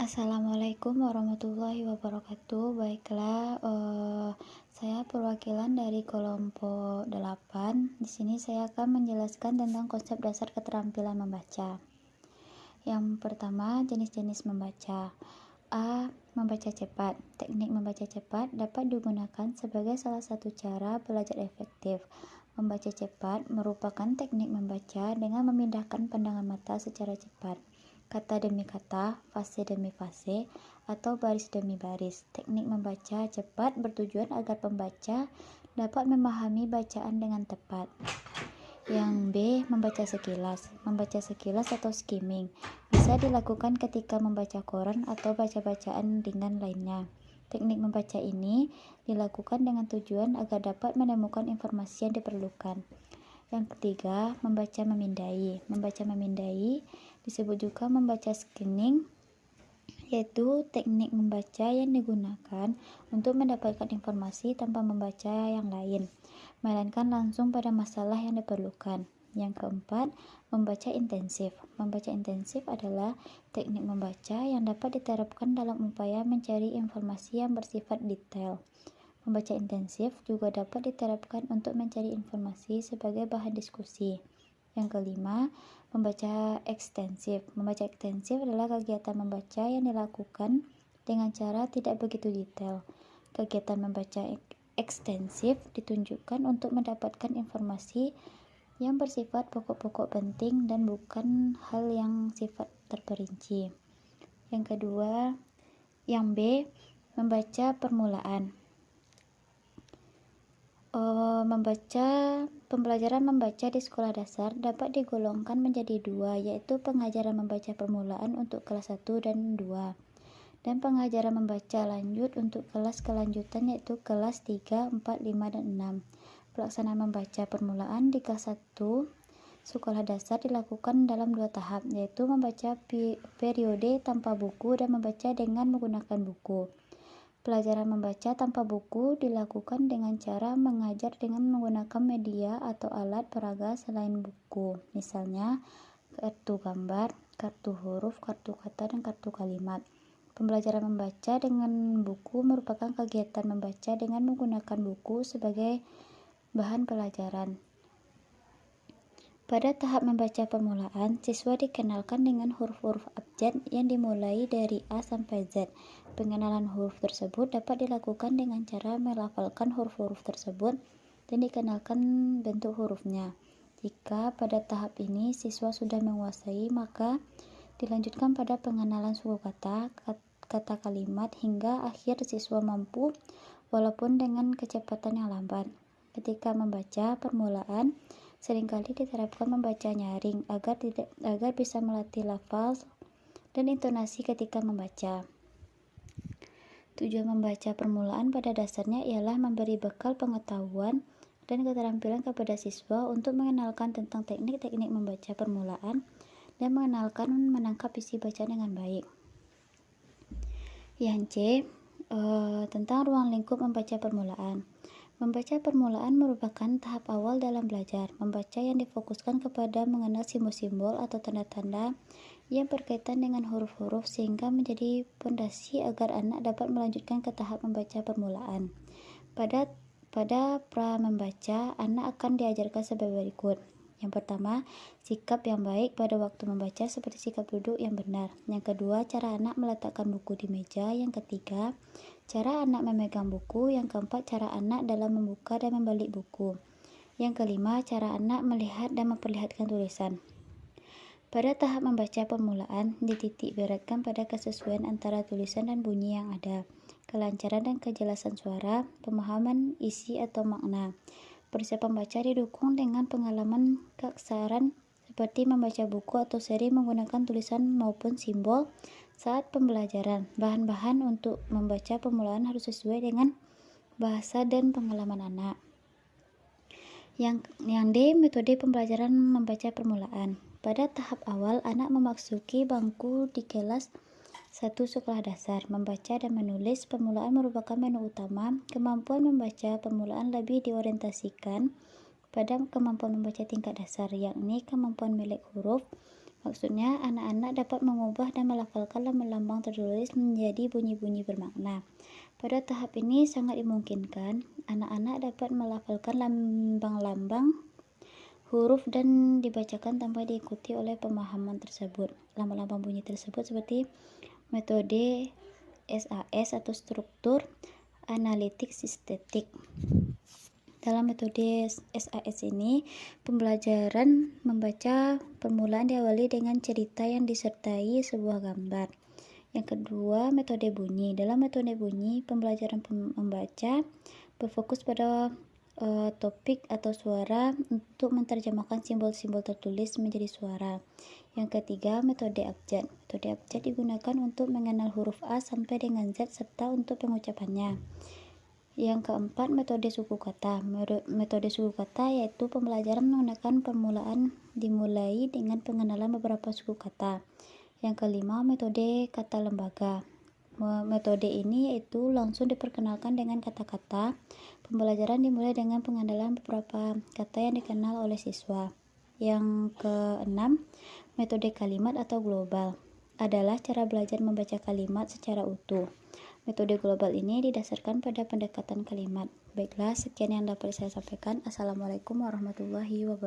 Assalamualaikum warahmatullahi wabarakatuh. Baiklah, saya perwakilan dari kelompok 8. Di sini saya akan menjelaskan tentang konsep dasar keterampilan membaca. Yang pertama, jenis-jenis membaca. A. Membaca cepat. Teknik membaca cepat dapat digunakan sebagai salah satu cara belajar efektif. Membaca cepat merupakan teknik membaca dengan memindahkan pandangan mata secara cepat, kata demi kata, fase demi fase, atau baris demi baris. Teknik membaca cepat bertujuan agar pembaca dapat memahami bacaan dengan tepat. Yang B. Membaca sekilas. Membaca sekilas atau skimming bisa dilakukan ketika membaca koran atau baca-bacaan ringan lainnya. Teknik membaca ini dilakukan dengan tujuan agar dapat menemukan informasi yang diperlukan. Yang ketiga, membaca memindai. Membaca memindai disebut juga membaca skimming, yaitu teknik membaca yang digunakan untuk mendapatkan informasi tanpa membaca yang lain, melainkan langsung pada masalah yang diperlukan. Yang keempat, membaca intensif. Membaca intensif adalah teknik membaca yang dapat diterapkan dalam upaya mencari informasi yang bersifat detail. Membaca intensif juga dapat diterapkan untuk mencari informasi sebagai bahan diskusi. Yang kelima, membaca ekstensif. Membaca ekstensif adalah kegiatan membaca yang dilakukan dengan cara tidak begitu detail. Kegiatan membaca ekstensif ditunjukkan untuk mendapatkan informasi yang bersifat pokok-pokok penting dan bukan hal yang sifat terperinci. Yang kedua, yang B, membaca permulaan. Pembelajaran membaca di sekolah dasar dapat digolongkan menjadi dua, yaitu pengajaran membaca permulaan untuk kelas 1 dan 2, dan pengajaran membaca lanjut untuk kelas kelanjutan, yaitu kelas 3, 4, 5, dan 6. Pelaksanaan membaca permulaan di kelas 1 sekolah dasar dilakukan dalam 2 tahap, yaitu membaca periode tanpa buku dan membaca dengan menggunakan buku. Pelajaran membaca tanpa buku dilakukan dengan cara mengajar dengan menggunakan media atau alat peraga selain buku, misalnya kartu gambar, kartu huruf, kartu kata, dan kartu kalimat. Pembelajaran membaca dengan buku merupakan kegiatan membaca dengan menggunakan buku sebagai bahan pelajaran. Pada tahap membaca permulaan, siswa dikenalkan dengan huruf-huruf abjad yang dimulai dari A sampai Z. Pengenalan huruf tersebut dapat dilakukan dengan cara melafalkan huruf-huruf tersebut dan dikenalkan bentuk hurufnya. Jika pada tahap ini siswa sudah menguasai, maka dilanjutkan pada pengenalan suku kata, kata kalimat, hingga akhir siswa mampu walaupun dengan kecepatan yang lambat. Ketika membaca permulaan, seringkali diterapkan membaca nyaring agar bisa melatih lafal dan intonasi ketika membaca. Tujuan membaca permulaan pada dasarnya ialah memberi bekal pengetahuan dan keterampilan kepada siswa untuk mengenalkan tentang teknik-teknik membaca permulaan dan mengenalkan menangkap isi bacaan dengan baik. Yang C, tentang ruang lingkup membaca permulaan. Membaca permulaan merupakan tahap awal dalam belajar membaca yang difokuskan kepada mengenal simbol-simbol atau tanda-tanda yang berkaitan dengan huruf-huruf sehingga menjadi pondasi agar anak dapat melanjutkan ke tahap membaca permulaan. Pada pra membaca, anak akan diajarkan sebagai berikut. Yang pertama, sikap yang baik pada waktu membaca seperti sikap duduk yang benar. Yang kedua, cara anak meletakkan buku di meja. Yang ketiga, cara anak memegang buku. Yang keempat, cara anak dalam membuka dan membalik buku. Yang kelima, cara anak melihat dan memperlihatkan tulisan. Pada tahap membaca permulaan, dititik beratkan pada kesesuaian antara tulisan dan bunyi yang ada, kelancaran dan kejelasan suara, pemahaman isi atau makna. Persiapan baca didukung dengan pengalaman keaksaraan seperti membaca buku atau seri menggunakan tulisan maupun simbol saat pembelajaran. Bahan-bahan untuk membaca permulaan harus sesuai dengan bahasa dan pengalaman anak. Yang D, metode pembelajaran membaca permulaan. Pada tahap awal, anak memasuki bangku di kelas 1 sekolah dasar. Membaca dan menulis permulaan merupakan menu utama. Kemampuan membaca permulaan lebih diorientasikan pada kemampuan membaca tingkat dasar, yakni kemampuan melek huruf, Maksudnya, anak-anak dapat mengubah dan melafalkan lambang-lambang tertulis menjadi bunyi-bunyi bermakna. Pada tahap ini sangat dimungkinkan anak-anak dapat melafalkan lambang-lambang huruf dan dibacakan tanpa diikuti oleh pemahaman tersebut. Lambang-lambang bunyi tersebut seperti metode SAS atau struktur analitik sintetik. Dalam metode SAS ini, pembelajaran membaca permulaan diawali dengan cerita yang disertai sebuah gambar. Yang kedua, metode bunyi. Dalam metode bunyi, pembelajaran membaca berfokus pada topik atau suara untuk menerjemahkan simbol-simbol tertulis menjadi suara. Yang ketiga, metode abjad. Metode abjad digunakan untuk mengenal huruf A sampai dengan Z serta untuk pengucapannya. Yang keempat, metode suku kata. Metode suku kata yaitu pembelajaran menggunakan permulaan dimulai dengan pengenalan beberapa suku kata. Yang kelima, metode kata lembaga. Metode ini yaitu langsung diperkenalkan dengan kata-kata. Pembelajaran dimulai dengan pengenalan beberapa kata yang dikenal oleh siswa. Yang keenam, metode kalimat atau global adalah cara belajar membaca kalimat secara utuh. Metode global ini didasarkan pada pendekatan kalimat. Baiklah, sekian yang dapat saya sampaikan. Assalamualaikum warahmatullahi wabarakatuh.